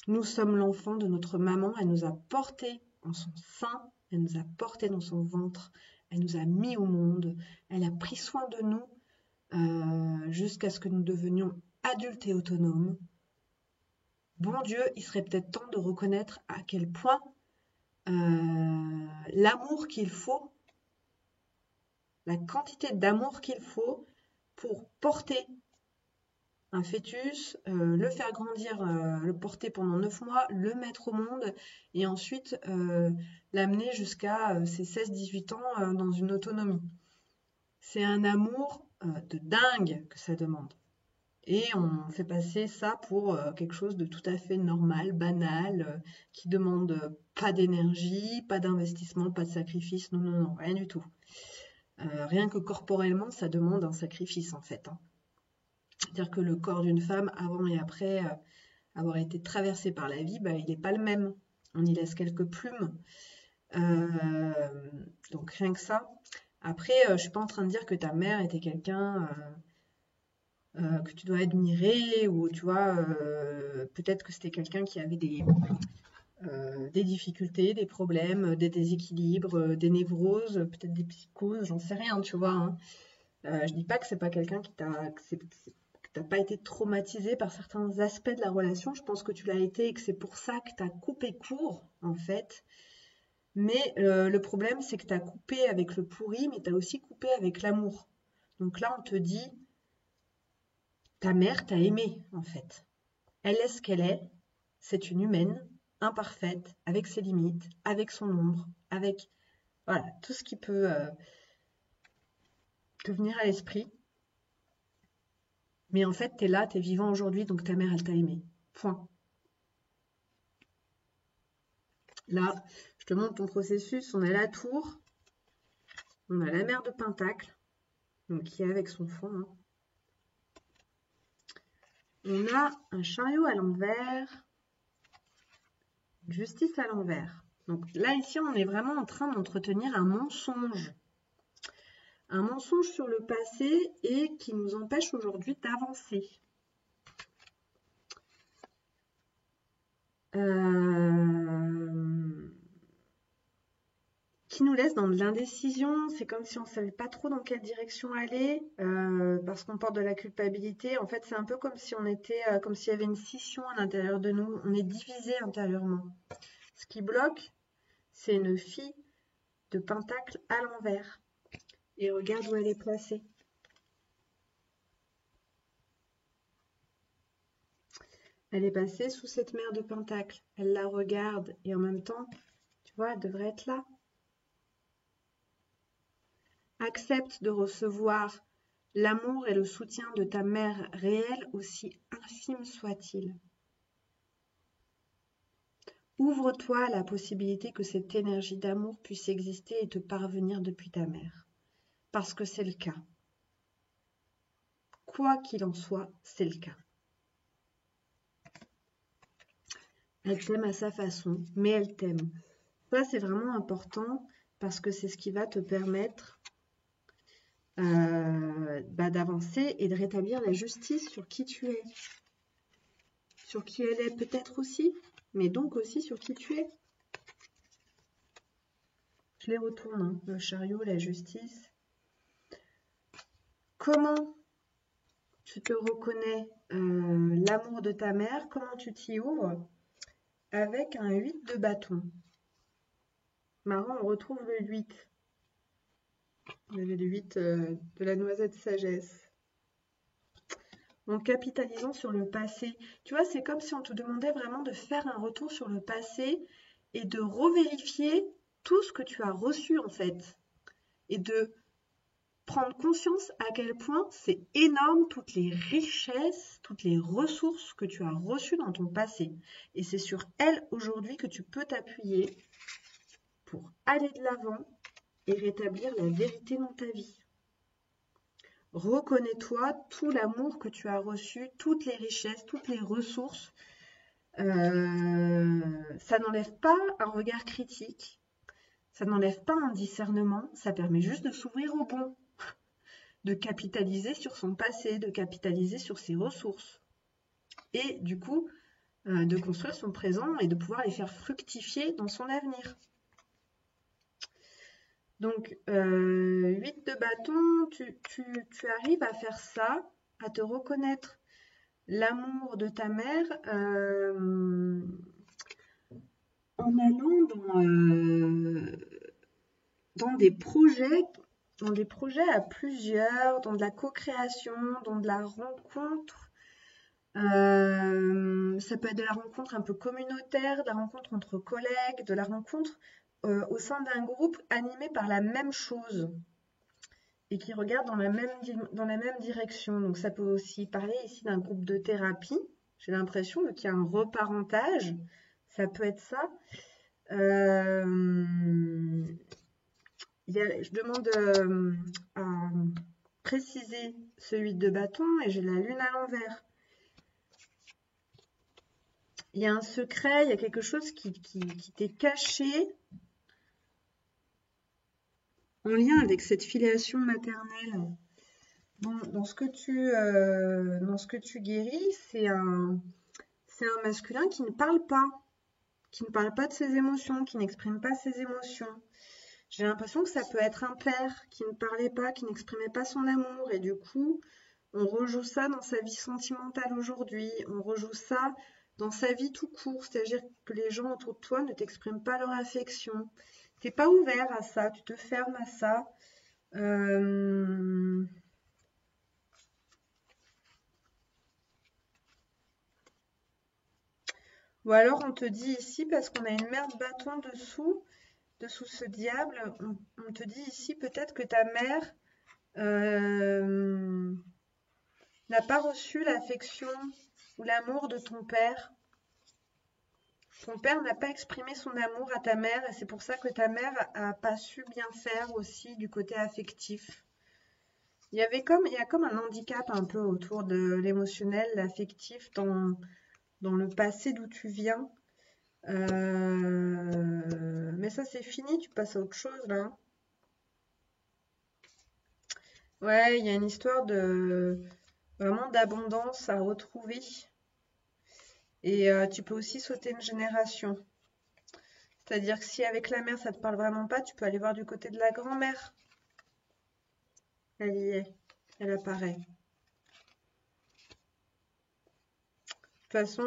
Nous sommes l'enfant de notre maman, elle nous a portés en son sein, elle nous a portés dans son ventre, elle nous a mis au monde, elle a pris soin de nous jusqu'à ce que nous devenions adultes et autonomes. Bon Dieu, il serait peut-être temps de reconnaître à quel point l'amour qu'il faut, la quantité d'amour qu'il faut pour porter un fœtus, le faire grandir, le porter pendant 9 mois, le mettre au monde et ensuite l'amener jusqu'à ses 16-18 ans dans une autonomie. C'est un amour de dingue que ça demande. Et on fait passer ça pour quelque chose de tout à fait normal, banal, qui demande pas d'énergie, pas d'investissement, pas de sacrifice. Non, non, non, rien du tout. Rien que corporellement, ça demande un sacrifice en fait. C'est-à-dire que le corps d'une femme, avant et après avoir été traversé par la vie, il n'est pas le même. On y laisse quelques plumes. Donc rien que ça. Après, je ne suis pas en train de dire que ta mère était quelqu'un que tu dois admirer, ou tu vois, peut-être que c'était quelqu'un qui avait des difficultés, des problèmes, des déséquilibres, des névroses, peut-être des psychoses, j'en sais rien, tu vois. Hein. Je dis pas que c'est pas quelqu'un que t'as pas été traumatisé par certains aspects de la relation. Je pense que tu l'as été et que c'est pour ça que tu as coupé court, en fait. Mais le problème, c'est que tu as coupé avec le pourri, mais tu as aussi coupé avec l'amour. Donc là, on te dit, ta mère t'a aimé, en fait. Elle est ce qu'elle est. C'est une humaine, imparfaite, avec ses limites, avec son ombre, avec voilà, tout ce qui peut te venir à l'esprit. Mais en fait, tu es là, tu es vivant aujourd'hui, donc ta mère, elle t'a aimé. Point. Là, je te montre ton processus. On a la tour, on a la mère de Pentacle, donc qui est avec son fond. Hein. On a un chariot à l'envers, justice à l'envers. Donc là, ici, on est vraiment en train d'entretenir un mensonge. Un mensonge sur le passé et qui nous empêche aujourd'hui d'avancer. Qui nous laisse dans de l'indécision. C'est comme si on ne savait pas trop dans quelle direction aller parce qu'on porte de la culpabilité. En fait, c'est un peu comme si on était, comme s'il y avait une scission à l'intérieur de nous. On est divisé intérieurement. Ce qui bloque, c'est une fille de Pentacle à l'envers. Et regarde où elle est placée. Elle est passée sous cette mère de Pentacle. Elle la regarde et en même temps, tu vois, elle devrait être là. Accepte de recevoir l'amour et le soutien de ta mère réelle, aussi infime soit-il. Ouvre-toi à la possibilité que cette énergie d'amour puisse exister et te parvenir depuis ta mère. Parce que c'est le cas. Quoi qu'il en soit, c'est le cas. Elle t'aime à sa façon, mais elle t'aime. Ça, c'est vraiment important parce que c'est ce qui va te permettre d'avancer et de rétablir la justice sur qui tu es. Sur qui elle est peut-être aussi, mais donc aussi sur qui tu es. Je les retourne, hein, le chariot, la justice. Comment tu te reconnais l'amour de ta mère, comment tu t'y ouvres? Avec un 8 de bâton. Marrant, on retrouve le 8. On avait le 8 de la noisette sagesse. En capitalisant sur le passé. Tu vois, c'est comme si on te demandait vraiment de faire un retour sur le passé et de revérifier tout ce que tu as reçu en fait. Et de prendre conscience à quel point c'est énorme toutes les richesses, toutes les ressources que tu as reçues dans ton passé. Et c'est sur elles aujourd'hui que tu peux t'appuyer pour aller de l'avant et rétablir la vérité dans ta vie. Reconnais-toi tout l'amour que tu as reçu, toutes les richesses, toutes les ressources. Ça n'enlève pas un regard critique, ça n'enlève pas un discernement, ça permet juste de s'ouvrir au bon, de capitaliser sur son passé, de capitaliser sur ses ressources. Et du coup, de construire son présent et de pouvoir les faire fructifier dans son avenir. Donc, 8 de bâton, tu arrives à faire ça, à te reconnaître l'amour de ta mère en allant dans des projets à plusieurs, dans de la co-création, dans de la rencontre. Ça peut être de la rencontre un peu communautaire, de la rencontre entre collègues, de la rencontre au sein d'un groupe animé par la même chose et qui regarde dans la même direction. Donc ça peut aussi parler ici d'un groupe de thérapie. J'ai l'impression qu'il y a un reparentage. Ça peut être ça. Je demande à préciser ce 8 de bâton et j'ai la lune à l'envers. Il y a un secret, il y a quelque chose qui t'est caché en lien avec cette filiation maternelle. Dans ce que tu guéris, c'est un masculin qui ne parle pas de ses émotions, qui n'exprime pas ses émotions. J'ai l'impression que ça peut être un père qui ne parlait pas, qui n'exprimait pas son amour, et du coup, on rejoue ça dans sa vie sentimentale aujourd'hui, on rejoue ça dans sa vie tout court, c'est-à-dire que les gens autour de toi ne t'expriment pas leur affection. T'es pas ouvert à ça, tu te fermes à ça. Ou alors on te dit ici, parce qu'on a une mère de bâton dessous ce diable, on te dit ici peut-être que ta mère n'a pas reçu l'affection ou l'amour de ton père. Ton père n'a pas exprimé son amour à ta mère et c'est pour ça que ta mère n'a pas su bien faire aussi du côté affectif. Il y a comme un handicap un peu autour de l'émotionnel, l'affectif dans le passé d'où tu viens. Mais ça c'est fini, tu passes à autre chose là. Ouais, il y a une histoire de vraiment d'abondance à retrouver. Et tu peux aussi sauter une génération. C'est-à-dire que si avec la mère ça te parle vraiment pas, tu peux aller voir du côté de la grand-mère. Elle y est, elle apparaît. De toute façon,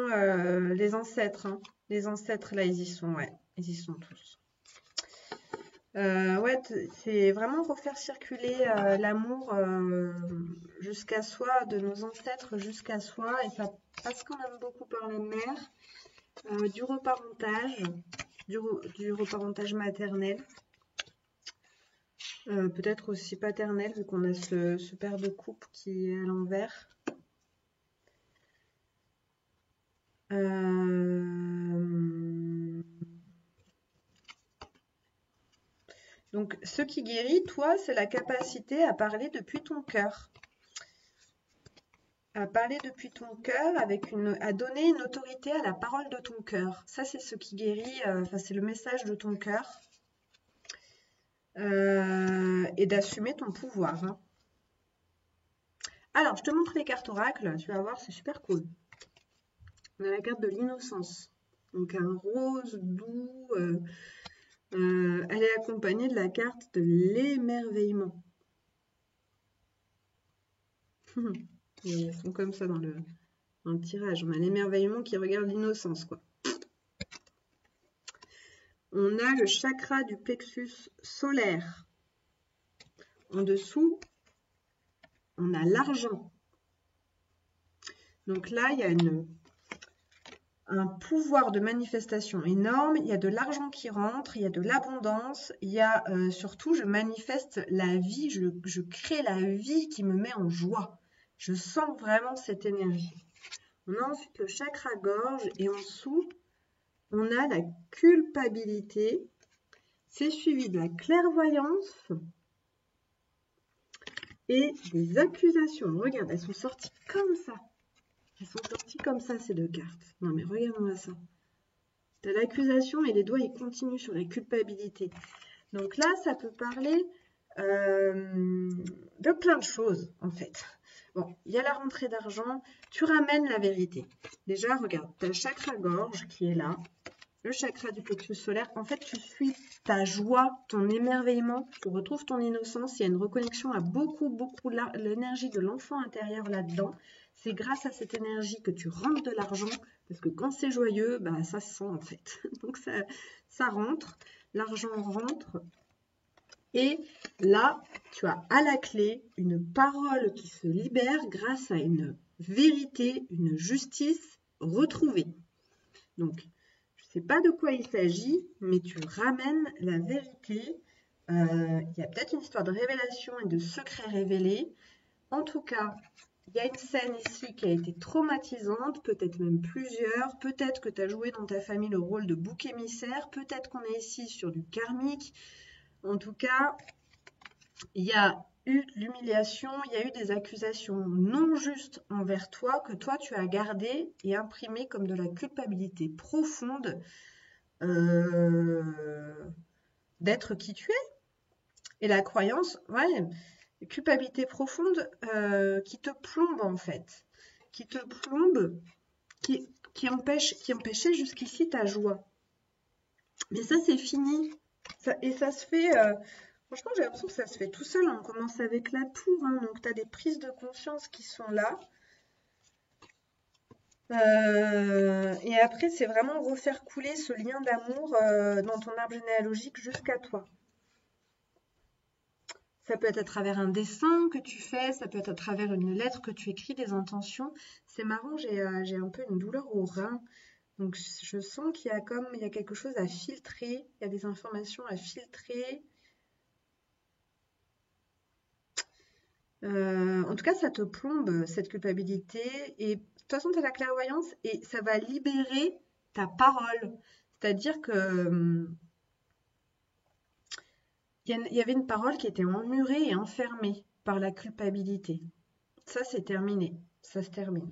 les ancêtres, hein. Les ancêtres là, ils y sont, ouais, ils y sont tous. Ouais, c'est vraiment refaire circuler l'amour jusqu'à soi, de nos ancêtres jusqu'à soi, et ça passe quand même beaucoup par la mère, du reparentage, du reparentage maternel, peut-être aussi paternel, vu qu'on a ce père de coupe qui est à l'envers. Donc, ce qui guérit, toi, c'est la capacité à parler depuis ton cœur. À parler depuis ton cœur, à donner une autorité à la parole de ton cœur. Ça, c'est ce qui guérit, c'est le message de ton cœur. Et d'assumer ton pouvoir. Hein. Alors, je te montre les cartes oracles, tu vas voir, c'est super cool. On a la carte de l'innocence. Donc, un rose doux. Elle est accompagnée de la carte de l'émerveillement. Et elles sont comme ça dans le tirage. On a l'émerveillement qui regarde l'innocence, quoi. On a le chakra du plexus solaire. En dessous, on a l'argent. Donc là, il y a un pouvoir de manifestation énorme. Il y a de l'argent qui rentre, il y a de l'abondance. Il y a surtout, je manifeste la vie, je crée la vie qui me met en joie. Je sens vraiment cette énergie. On a ensuite le chakra gorge et en dessous, on a la culpabilité. C'est suivi de la clairvoyance et des accusations. Regarde, elles sont sorties comme ça. Elles sont sorties comme ça, ces deux cartes. Non, mais regarde-moi ça. Tu as l'accusation et les doigts, ils continuent sur la culpabilité. Donc là, ça peut parler de plein de choses, en fait. Bon, il y a la rentrée d'argent. Tu ramènes la vérité. Déjà, regarde, tu as le chakra gorge qui est là. Le chakra du plexus solaire, en fait, tu suis ta joie, ton émerveillement, tu retrouves ton innocence. Il y a une reconnexion à beaucoup l'énergie de l'enfant intérieur là-dedans. C'est grâce à cette énergie que tu rentres de l'argent, parce que quand c'est joyeux, bah, ça se sent en fait. Donc ça rentre, l'argent rentre. Et là, tu as à la clé une parole qui se libère grâce à une vérité, une justice retrouvée. Donc, je ne sais pas de quoi il s'agit, mais tu ramènes la vérité. Il y a peut-être une histoire de révélation et de secret révélé. En tout cas, il y a une scène ici qui a été traumatisante, peut-être même plusieurs. Peut-être que tu as joué dans ta famille le rôle de bouc émissaire. Peut-être qu'on est ici sur du karmique. En tout cas, il y a eu de l'humiliation, il y a eu des accusations non justes envers toi que toi tu as gardées et imprimées comme de la culpabilité profonde d'être qui tu es. Et la croyance, ouais, culpabilité profonde qui te plombe en fait, qui te plombe, qui empêchait jusqu'ici ta joie. Mais ça c'est fini, et ça se fait... Franchement, j'ai l'impression que ça se fait tout seul. On commence avec la tour, hein, donc tu as des prises de conscience qui sont là. Et après, c'est vraiment refaire couler ce lien d'amour dans ton arbre généalogique jusqu'à toi. Ça peut être à travers un dessin que tu fais, ça peut être à travers une lettre que tu écris, des intentions. C'est marrant, j'ai un peu une douleur au rein. Donc, je sens qu'il y a quelque chose à filtrer. Il y a des informations à filtrer. En tout cas, ça te plombe, cette culpabilité. Et de toute façon, tu as la clairvoyance et ça va libérer ta parole. C'est-à-dire que il y avait une parole qui était emmurée et enfermée par la culpabilité. Ça, c'est terminé. Ça se termine.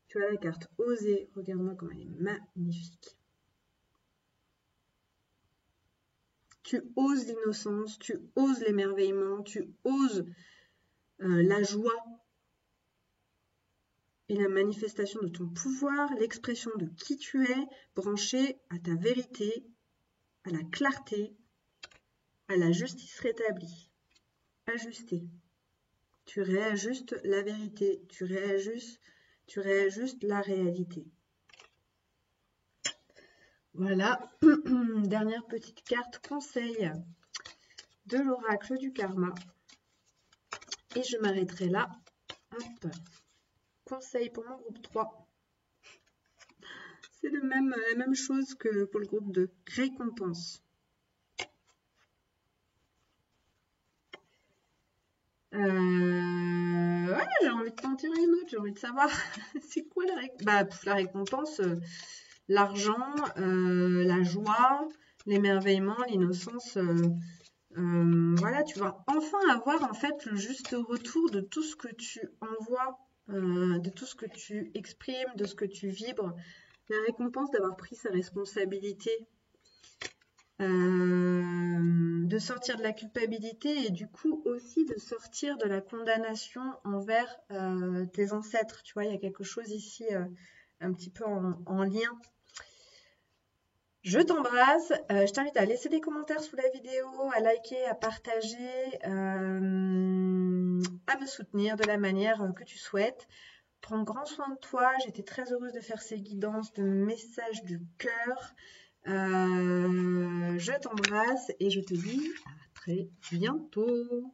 Tu as la carte oser. Regarde-moi comme elle est magnifique. Tu oses l'innocence, tu oses l'émerveillement, tu oses la joie et la manifestation de ton pouvoir, l'expression de qui tu es, branché à ta vérité, à la clarté, à la justice rétablie. Ajuster. Tu réajustes la vérité, tu réajustes la réalité. Voilà, dernière petite carte conseil de l'oracle du karma. Et je m'arrêterai là. Hop. Conseil pour mon groupe 3. C'est la même chose que pour le groupe 2. Récompense. Ouais, j'ai envie de t'en tirer une autre. J'ai envie de savoir c'est quoi la récompense. La récompense, l'argent, la joie, l'émerveillement, l'innocence. Voilà, tu vas enfin avoir en fait le juste retour de tout ce que tu envoies, de tout ce que tu exprimes, de ce que tu vibres. La récompense d'avoir pris sa responsabilité, de sortir de la culpabilité et du coup aussi de sortir de la condamnation envers tes ancêtres. Tu vois, il y a quelque chose ici un petit peu en lien. Je t'embrasse, je t'invite à laisser des commentaires sous la vidéo, à liker, à partager. à me soutenir de la manière que tu souhaites. Prends grand soin de toi. J'étais très heureuse de faire ces guidances de messages du cœur. Je t'embrasse et je te dis à très bientôt.